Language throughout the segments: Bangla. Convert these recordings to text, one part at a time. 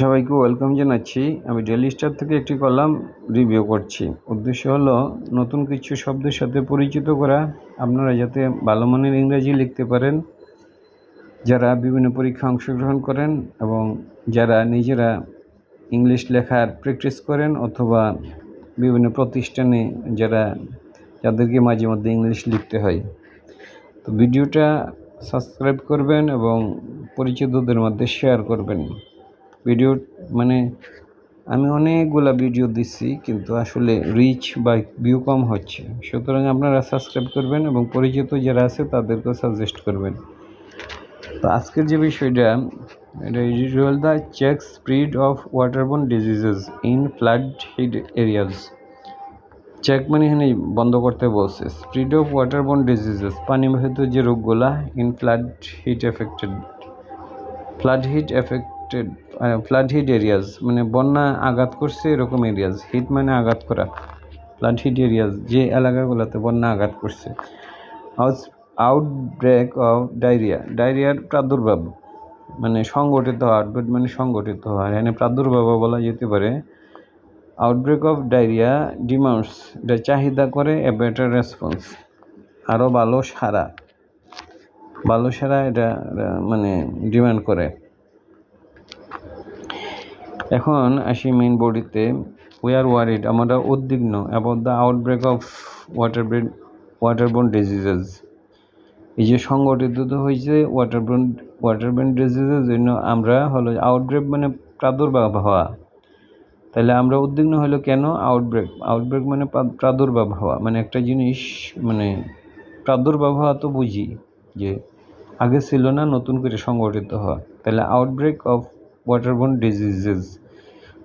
সবাইকে ওয়েলকাম জানাচ্ছি। আমি ডেইলি স্টার থেকে একটি কলাম রিভিউ করছি। উদ্দেশ্য হলো নতুন কিছু শব্দের সাথে পরিচিত করা, আপনারা যাতে ভালো মানের ইংরেজি লিখতে পারেন, যারা বিভিন্ন পরীক্ষায় অংশগ্রহণ করেন এবং যারা নিজেরা ইংলিশ লেখার প্র্যাকটিস করেন অথবা বিভিন্ন প্রতিষ্ঠানে যাদেরকে মাঝে মধ্যে ইংলিশ লিখতে হয়। তো ভিডিওটা সাবস্ক্রাইব করবেন এবং পরিচিতদের মধ্যে শেয়ার করবেন। ভিডিও আমি অনেকগুলা ভিডিও দিচ্ছি, কিন্তু আসলে রিচ বা ভিউ কম হচ্ছে। সুতরাং আপনারা সাবস্ক্রাইব করবেন এবং পরিচিত যারা আছে তাদেরকেও সাজেস্ট করবেন। তো আজকের যে বিষয়টা, এটা usual the check spread of waterborne diseases in flood hit areas. Check মানে এখানে বন্ধ করতে বলছে। স্প্রিড অফ ওয়াটারবোর্ন ডিজিজেস, পানিবাহিত যে রোগগুলা, ইন ফ্লাড হিট এরিয়াজ মানে বন্যা আঘাত করছে এরকম এরিয়াজ। হিট মানে আঘাত করা, ফ্লাড হিট এরিয়াজ যে এলাকাগুলোতে বন্যা আঘাত করছে। আউটব্রেক অফ ডায়রিয়ার প্রাদুর্ভাব মানে সংগঠিত হওয়া, আউটব্রেক মানে সংগঠিত হওয়া, এখানে প্রাদুর্ভাব বলা যেতে পারে। আউটব্রেক অফ ডায়রিয়া ডিমান্ডস, এটা চাহিদা করে এ বেটার রেসপন্স, আরও ভালো সারা এটা ডিমান্ড করে। এখন আসি মেইন বডিতে। উই আর ওয়ারিড, আমরা উদ্বিগ্ন about the outbreak of waterborne diseases. এই যে সংগঠিত হয়েছে ওয়াটারবোর্ন ডিজিজের জন্য আমরা হলো আউটব্রেক মানে প্রাদুর্ভাব হওয়া। তাহলে আমরা উদ্বিগ্ন হলো কেন? আউটব্রেক মানে প্রাদুর্ভাব হওয়া, মানে একটা জিনিস প্রাদুর্ভাব হওয়া তো বুঝি যে আগে ছিল না, নতুন করে সংগঠিত হওয়া। তাহলে আউটব্রেক অফ ওয়াটারবোর্ন ডিজিজেস,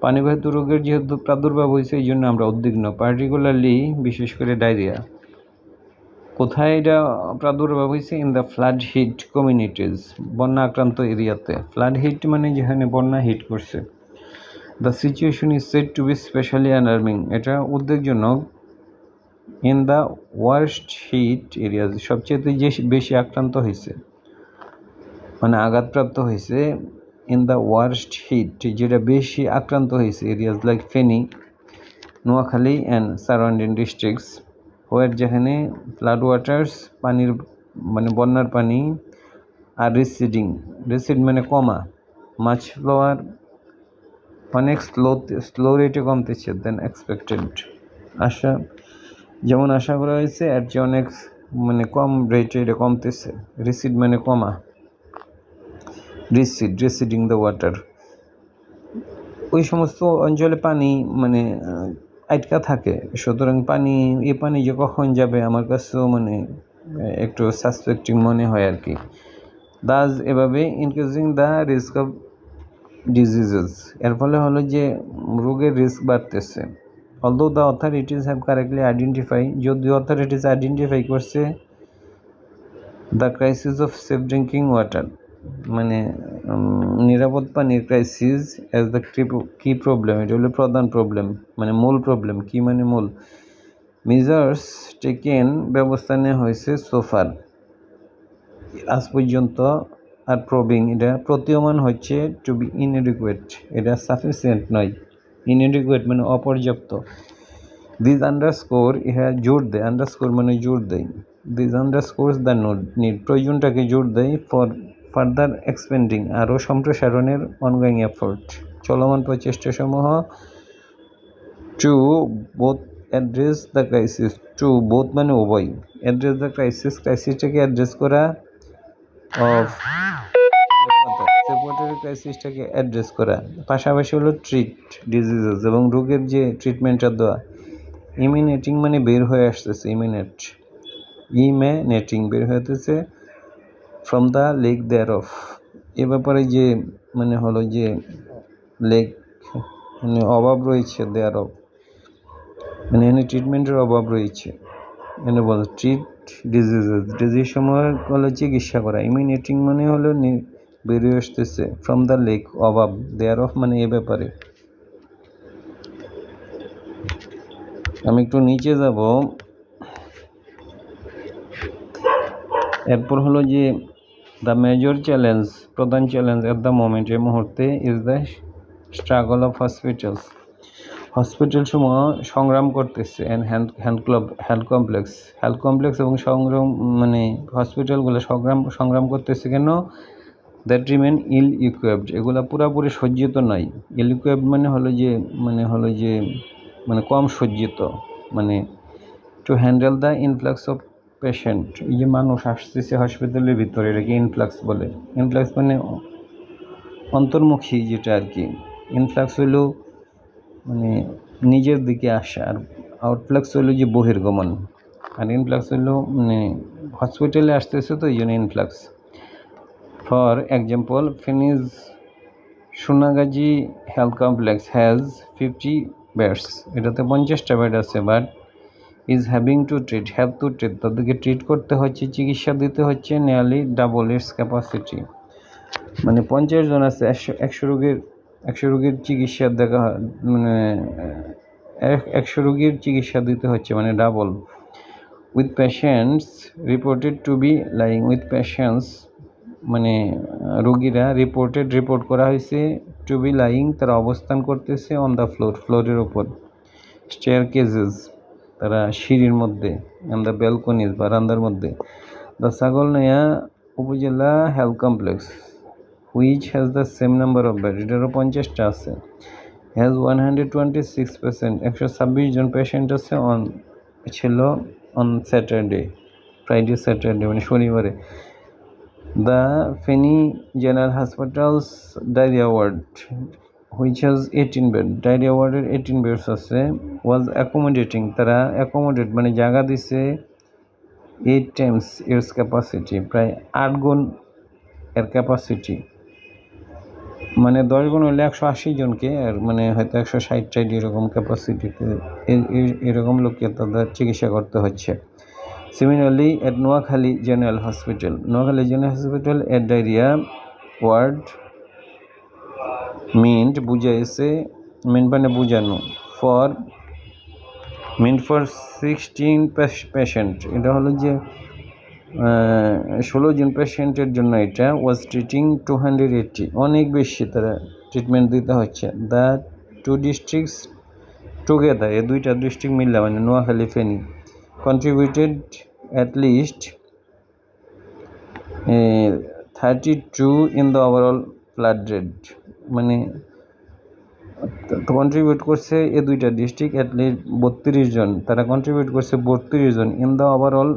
পানিবাহিত রোগের যেহেতু প্রাদুর্ভাব হয়েছে এই জন্য আমরা উদ্বিগ্ন। পার্টিকুলারলি বিশেষ করে ডায়রিয়া। কোথায় এটা প্রাদুর্ভাব হয়েছে? In the flood hit communities, বন্যা আক্রান্ত এরিয়াতে। ফ্লাড হিট মানে যেখানে বন্যা হিট করছে। The situation is said to be specially alarming, এটা উদ্বেগজনক। In the worst hit areas, সবচেয়ে যে বেশি আক্রান্ত হয়েছে মানে আঘাতপ্রাপ্ত হয়েছে। ইন দ্য ওয়ার্স্ট হিট, যেটা বেশি আক্রান্ত হয়েছে areas like Feni, Noakhali and surrounding districts, where যেখানে ফ্লাড ওয়াটার্স পানির বন্যার পানি আর রিসিড মানে কমা, মাছ ফ্লোয়ার অনেক স্লো রেটে কমতেছে দেন এক্সপেক্টেড, যেমন আশা করা হয়েছে এর চেয়ে অনেক কম রেটে এটা কমতেছে। রিসিড মানে কমা, রিসিডিং দ্য ওয়াটার, ওই সমস্ত অঞ্চলে পানি আটকা থাকে। সুতরাং এই পানি যে কখন যাবে আমার কাছেও একটু সাসপেক্টিং মনে হয় আর কি। দাস এভাবে increasing the risk of diseases, এর ফলে হলো যে রোগের রিস্ক বাড়তেছে। Although the authorities have correctly identify, যদিও অথরিটিজ আইডেন্টিফাই করছে the crisis of safe drinking water নিরাপদ পানির ক্রাইসিস অ্যাজ দ্য কি প্রবলেম, এটা হলো প্রধান প্রবলেম মূল প্রবলেম। কি মূল? মেজার্স টেকেন, ব্যবস্থা নেওয়া হয়েছে সোফার আজ পর্যন্ত, আর প্রবিং এটা প্রতীয়মান হচ্ছে টু বি ইনএডিকুয়েট, এটা সাফিসিয়েন্ট নয়। ইনএডিকুয়েট মানে অপর্যাপ্ত। দিস আন্ডারস্কোর, ইহা জোর দেয়, আন্ডারস্কোর মানে জোর দেয়। দিস আন্ডারস্কোর্স দ্য নিড, প্রয়োজনটাকে জোর দেয়। ফর ফার্দার এক্সপেন্ডিং, আরও সম্প্রসারণের অনগোয়িং এফোর্ট, চলমান প্রচেষ্টাসমূহ। To both address the crisis, to both মানে উভয়, অ্যাড্রেস দ্য ক্রাইসিসটাকে অ্যাড্রেস করা, অফ সেপোয়াটারি ক্রাইসিসটাকে অ্যাড্রেস করা, পাশাপাশি হলো ট্রিট ডিজিজেস এবং রোগের যে ট্রিটমেন্টটা দেওয়া। ইমিনেটিং মানে বের হয়ে আসতেছে, ইমিনেটিং বের হতেছে। From the lake there of, এ ব্যাপারে যে হলো যে লেক অভাব রয়েছে, দেয়ার অফ এখানে ট্রিটমেন্টের অভাব রয়েছে। এখানে বল ট্রিট ডিজিজ সমূহ হলো চিকিৎসা করা। ইমিনেটিং মানে হলো বেরিয়ে আসতেছে। ফ্রম দ্য লেক অভাব, দেয়ার অফ মানে এ ব্যাপারে। আমি একটু নিচে যাব। এরপর হলো যে দ্য মেজর চ্যালেঞ্জ, প্রধান চ্যালেঞ্জ এট দ্য মোমেন্ট, এই মুহূর্তে, is the struggle of hospitals, hospital সমূহ সংগ্রাম করতেছে অ্যান্ড হেলথ কমপ্লেক্স এবং সংগ্রাম মানে হসপিটালগুলো সংগ্রাম করতেছে কেন? দ্যাট রিমেন ইল ইকুইপড, এগুলো পুরাপুরি সজ্জিত নয়। ইল ইকুইপড মানে কম সজ্জিত, মানে to handle the influx of patient, এই যে মানুষ আসতেছে হসপিটালের ভিতরে, এটাকে ইনফ্লাক্স বলে। ইনফ্লাক্স মানে অন্তর্মুখী যেটা আর কি, ইনফ্লাক্স হলো মানে নিজের দিকে আসা, আর আউটফ্লাক্স হলো যে বহির্গমন, আর ইনফ্লাক্স হলো মানে হসপিটালে আসতেছে তো এই জন্য influx. For example, Feni's Sonagazi health complex has 50 beds, এটাতে 50টা বেড আছে, but is have to treat, তাদেরকে ট্রিট করতে হচ্ছে, চিকিৎসা দিতে হচ্ছে নিয়ারলি ডাবল ইটস ক্যাপাসিটি, মানে 50 জন আছে, 100 রোগীর চিকিৎসা দেখা মানে 100 রোগীর চিকিৎসা দিতে হচ্ছে, মানে double. With patients reported to be lying, with patients মানে রোগীরা রিপোর্ট করা হয়েছে টু বি লাইং, তারা অবস্থান করতেছে অন দ্য ফ্লোরের ওপর, স্টেয়ারকেজেস তারা সিঁড়ির মধ্যে, অন দ্য ব্যালকনিজ বারান্দার মধ্যে। দ্য ছাগলনাইয়া উপজেলা health complex which has the same number of bed, এটারও 50টা আছে, হ্যাজ 126 পেশেন্ট, 126 জন পেশেন্ট আছে, ছিল অন স্যাটারডে মানে শনিবারে। The Feni general hospitals diarrhoea ward which has 18 bed, diarrhoea ওয়ার্ডের 18 বেডস আছে, ওয়াজ অ্যাকোমোডেটিং, তারা অ্যাকোমোডেট মানে জায়গা দিছে 8 টাইমস এর ক্যাপাসিটি, প্রায় 8 গুণ এর ক্যাপাসিটি, মানে 10 গুণ হলে 180 জনকে, আর মানে হয়তো 160 এরকম ক্যাপাসিটিতে এরকম লোককে তাদের চিকিৎসা করতে হচ্ছে। সিমিলারলি এট নোয়াখালী জেনারেল হসপিটাল এট ডায়রিয়া ওয়ার্ড মিন্ট বুঝাইছে, মিন্ট মানে বুঝানো, ফর 16 পেশেন্ট, এটা হলো যে 16 জন পেশেন্টের জন্য, এটা ওয়াজ ট্রিটিং 280, অনেক বেশি তারা ট্রিটমেন্ট দিতে হচ্ছে। দ্য 2 ডিস্ট্রিক্টস টুগেদার, এই দুইটা ডিস্ট্রিক্ট মিললে মানে Noakhali Feni, contributed at least 32 in the overall flood rate, মানে কন্ট্রিবিউট করছে এই দুইটা ডিস্ট্রিক্ট অ্যাটলিস্ট 32 জন, তারা কন্ট্রিবিউট করছে 32 জন in the overall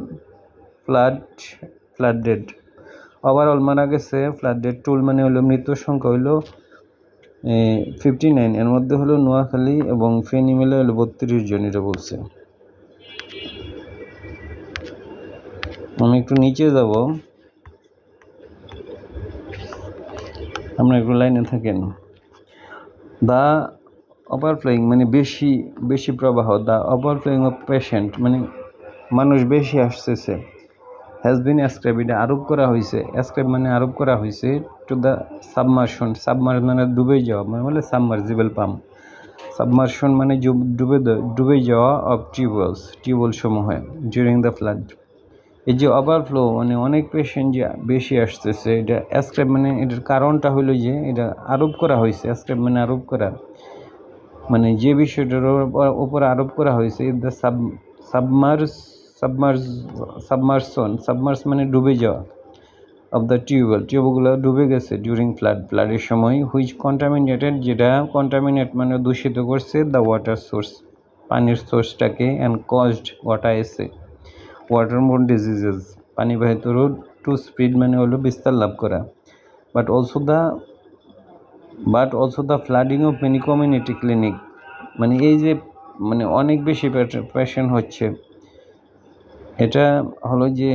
flood rate, overall মারা গেছে, ফ্লাড রেট টুল মানে হলো মৃত্যুর সংখ্যা হলো 59, এর মধ্যে হলো নোয়াখালী এবং ফেনী মিলে হলো 32 জন, এটা বলছে। আমি একটু নিচে যাব, আমরা একটু লাইনে থাকেন। দ্য ওভারফ্লোয়িং মানে বেশি প্রবাহ, দ্য ওভারফ্লোয়িং অফ পেশেন্ট মানে মানুষ বেশি আসতেছে, হ্যাজ বিন অ্যাসক্রাইব, এটা আরোপ করা হয়েছে টু দ্য সাবমার্শন মানে ডুবে যাওয়া, মানে বলে সাবমার্জিবল পাম্প, সাবমার্শন মানে ডুবে যাওয়া অফ টিউবওয়েল সমূহে ডিউরিং দ্য ফ্লাড। এই যে ওভারফ্লো মানে অনেক পেশেন্ট যে বেশি আসতেছে, এটা অ্যাসক্রাইব মানে এটার কারণটা হলো যে এটা আরোপ করা হয়েছে, অ্যাসক্রাইব মানে আরোপ করা, মানে যে বিষয়টার উপর আরোপ করা হয়েছে, দ্য সাবমার্স মানে ডুবে যাওয়া অফ দ্য টিউবগুলো ডুবে গেছে ডিউরিং ফ্লাডের সময়, হুইচ কন্টামিনেটেড, যেটা কন্টামিনেট মানে দূষিত করছে দ্য ওয়াটার সোর্স, পানির সোর্সটাকে, অ্যান্ড কজড ঘটাইছে ওয়াটারবোর্ন ডিজিজেস, পানিবাহিত রোগ, টু স্প্রিড মানে হলো বিস্তার লাভ করা, but also the flooding of many community clinic, মানে এই যে মানে অনেক বেশি পেশেন্ট হচ্ছে, এটা হলো যে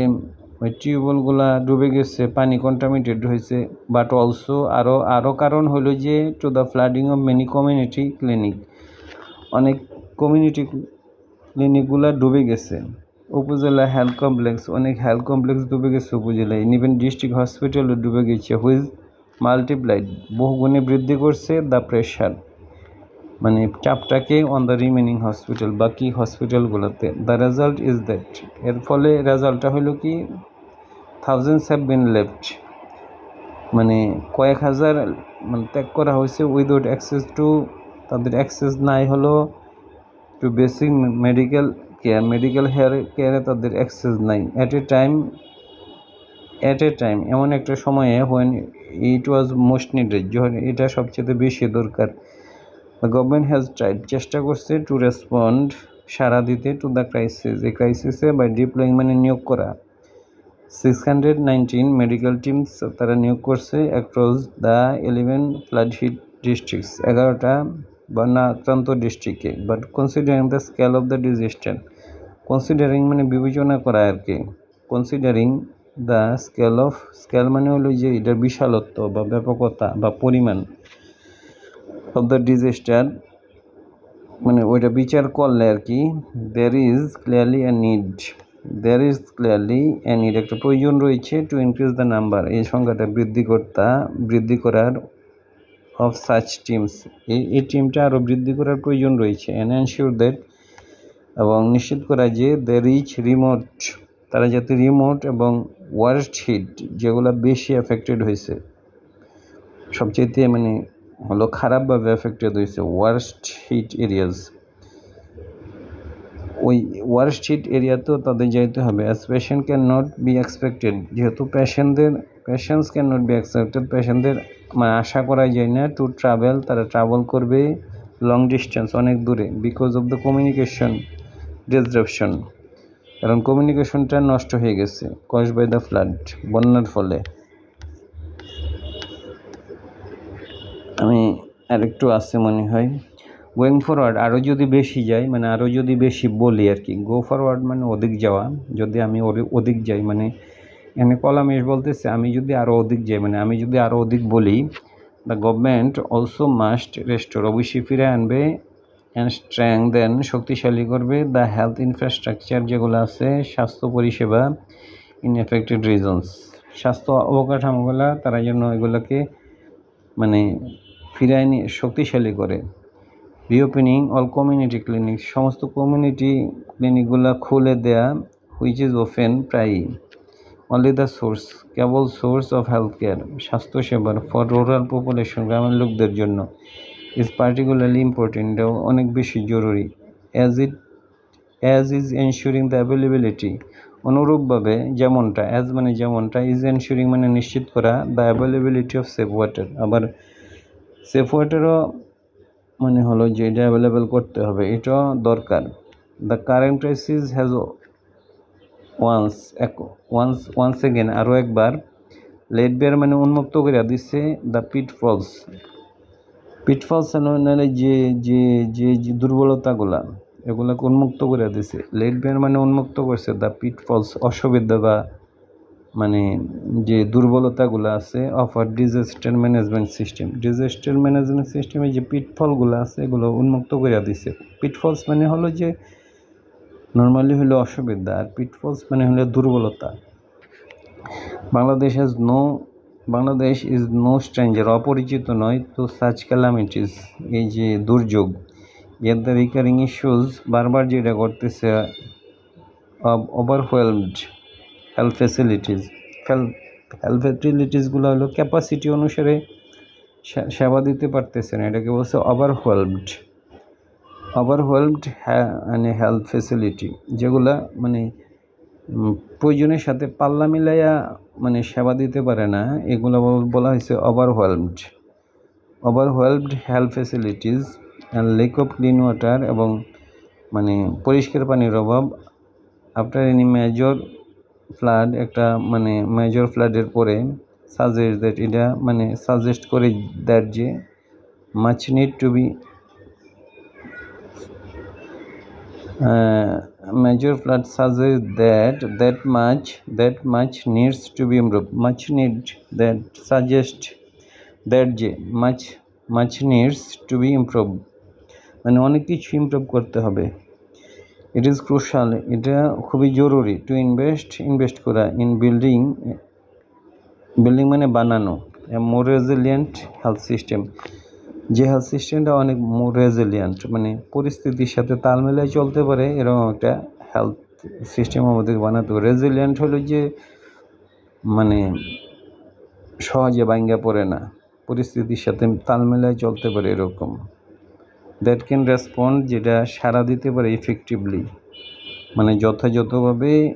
ওই টিউবওয়েলগুলা ডুবে গেছে, পানি কন্টামিনেটেড হয়েছে, বাট অলসো আরও কারণ হলো যে to the flooding of many community clinic, অনেক কমিউনিটি ক্লিনিকগুলা ডুবে গেছে। উপজেলা হেলথ কমপ্লেক্স, অনেক হেলথ কমপ্লেক্স ডুবে গেছে উপজেলায়, ইভেন ডিস্ট্রিক্ট হসপিটালও ডুবে গেছে, হুইজ মাল্টিপ্লাইড বহুগুণে বৃদ্ধি করছে দ্য প্রেশার মানে চাপটাকে অন দ্য রিমেনিং হসপিটাল, বাকি হসপিটালগুলোতে। দ্য রেজাল্ট ইজ দ্যাট, এর ফলে রেজাল্টটা হলো কি, থাউজেন্ডস হ্যাভ বিন লেফট, মানে কয়েক হাজার মানে ত্যাগ করা হয়েছে উইদাউট অ্যাক্সেস টু, তাদের অ্যাক্সেস নাই হলো টু বেসিক মেডিকেল কেয়ারে তাদের অ্যাক্সেস নাই অ্যাট এ টাইম এমন একটা সময়ে when it was most needed, যখন এটা সবচেয়ে বেশি দরকার। দ্য গভর্নমেন্ট হ্যাজ ট্রাইড, চেষ্টা করছে টু রেসপন্ড, সাড়া দিতে টু দ্য ক্রাইসিস, এই ক্রাইসিসে বাই ডিপ্লয়িং মানে নিয়োগ করা 619 মেডিকেল টিমস তারা নিয়োগ করছে across the 11 flood hit districts, 11টা বন্যা আক্রান্ত ডিস্ট্রিক্টে। But considering the scale of the disaster, considering মানে বিবেচনা করা আর কি, কনসিডারিং দ্য স্কেল মানে হলো যে এটার বিশালত্ব বা ব্যাপকতা বা পরিমাণ অফ দ্য ডিজাস্টার, মানে ওইটা বিচার করলে আর কি, there is clearly a need, একটা প্রয়োজন রয়েছে টু ইনক্রিজ দ্য নাম্বার, এই সংখ্যাটা বৃদ্ধি করার অফ সাচ টিমস, এই টিমটা আরও বৃদ্ধি করার প্রয়োজন রয়েছে। অ্যান্ড এনশিওর দ্যাট, এবং নিশ্চিত করা যে দে রিচ রিমোট, তারা যাতে রিমোট এবং ওয়ার্স্ট হিট, যেগুলো বেশি এফেক্টেড হয়েছে, সবচেয়ে মানে হলো খারাপভাবে এফেক্টেড হয়েছে ওয়ার্স্ট হিট এরিয়াজ, ওই ওয়ার্স্ট হিট এরিয়াতেও তাদের যাইতে হবে। As patient can not be expected, যেহেতু patients can not be expected, পেশেন্টদের মানে আশা করা যায় না টু ট্রাভেল, তারা ট্রাভেল করবে লং ডিস্টেন্স, অনেক দূরে, because of the communication disruption, কারণ কমিউনিকেশনটা নষ্ট হয়ে গেছে, কজ বাই দ্য ফ্লাড, বন্যার ফলে। আমি আরেকটু আছে মনে হয়, গোয়িং ফরওয়ার্ড, আরও যদি বেশি যাই মানে আরও যদি বেশি বলি আর কি, গো ফরওয়ার্ড মানে অধিক যাওয়া, যদি আমি অধিক যাই মানে এখানে কলামেশ বলতেছে আমি যদি আরও অধিক যাই মানে আমি যদি আরও অধিক বলি, the government also must restore, অবশ্যই ফিরে আনবে, অ্যান্ড স্ট্রেংথেন, শক্তিশালী করবে, দ্য হেলথ ইনফ্রাস্ট্রাকচার, যেগুলো আছে স্বাস্থ্য পরিষেবা, ইন এফেক্টেড রিজনস, স্বাস্থ্য অবকাঠামোগুলা তারা যেন এগুলোকে মানে ফিরায় নিয়ে শক্তিশালী করে। রিওপেনিং অল কমিউনিটি ক্লিনিক, সমস্ত কমিউনিটি ক্লিনিকগুলো খুলে দেয়া, হুইচ ইজ ওপেন প্রায়ই, only the cable source of health care, স্বাস্থ্যসেবার, ফর রুরাল পপুলেশন, গ্রামের লোকদের জন্য, ইজ পার্টিকুলারলি ইম্পর্টেন্ট, এটাও অনেক বেশি জরুরি। As is ensuring the availability, অনুরূপভাবে যেমনটা, অ্যাজ মানে যেমনটা, ইজ এনশিওরিং মানে নিশ্চিত করা, the availability of safe water, আবার সেফ ওয়াটারও মানে হলো যে এটা অ্যাভেলেবেল করতে হবে, এটাও দরকার। The current crisis has once again, আরও একবার, লেট বেয়ার মানে উন্মুক্ত করে দিচ্ছে, দ্য পিটফলস মানে যে দুর্বলতাগুলা এগুলাকে উন্মুক্ত করে দিছে, লেট বেয়ার মানে উন্মুক্ত করছে, দ্য পিটফলস অসুবিধা বা মানে যে দুর্বলতাগুলো আছে, অফার ডিজাস্টার ম্যানেজমেন্ট সিস্টেমে যে পিটফলগুলো আছে এগুলো উন্মুক্ত করে দিছে। পিটফলস মানে হলো যে নর্মালি হলো অসুবিধা, আর পিটফলস মানে হলো দুর্বলতা। বাংলাদেশ ইজ নো স্ট্রেঞ্জার, অপরিচিত নয় তো সাচ ক্যালামিটিস, এই যে দুর্যোগ, এর দ্য রিকারিং ইস্যুস, বারবার যেটা করতেছে, ওভারওয়েলমড হেলথ ফ্যাসিলিটিসগুলো হলো ক্যাপাসিটি অনুসারে সেবা দিতে পারতেছে না, এটাকে বলছে ওভারওয়েলমড মানে হেলথ ফ্যাসিলিটি, যেগুলা মানে প্রয়োজনের সাথে পাল্লা মিলাইয়া মানে সেবা দিতে পারে না, এগুলো বলা হয়েছে overwhelmed health facilities, and lake of clean water, এবং মানে পরিষ্কার পানির অভাব, আফটার এনি মেজর ফ্লাড, একটা মানে মেজর ফ্লাডের পরে, সাজেস্ট করে দ্যাট যে much need to be major flood suggests that much needs to be improved, much needs to be improved, মানে অনেক কিছু ইমপ্রুভ করতে হবে। ইট ইজ ক্রুশাল, এটা খুবই জরুরি, টু ইনভেস্ট করা, ইন বিল্ডিং মানে বানানো, মোর রেজিলিয়েন্ট হেলথ সিস্টেম, যে হেলথ সিস্টেমটা অনেক মোর রেজিলিয়েন্ট মানে পরিস্থিতির সাথে তাল মিলাই চলতে পারে, এরকম একটা হেলথ সিস্টেম আমাদের বানাতে হবে। রেজিলিয়েন্ট হলো যে মানে সহজে ভাঙ্গা পড়ে না, পরিস্থিতির সাথে তাল মেলায় চলতে পারে এরকম। দ্যাট ক্যান রেসপন্ড, যেটা সাড়া দিতে পারে ইফেক্টিভলি, মানে যথাযথভাবে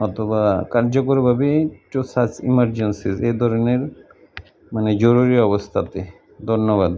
অথবা কার্যকরভাবে টু সাচ ইমার্জেন্সিস, এ ধরনের মানে জরুরি অবস্থাতে। ধন্যবাদ।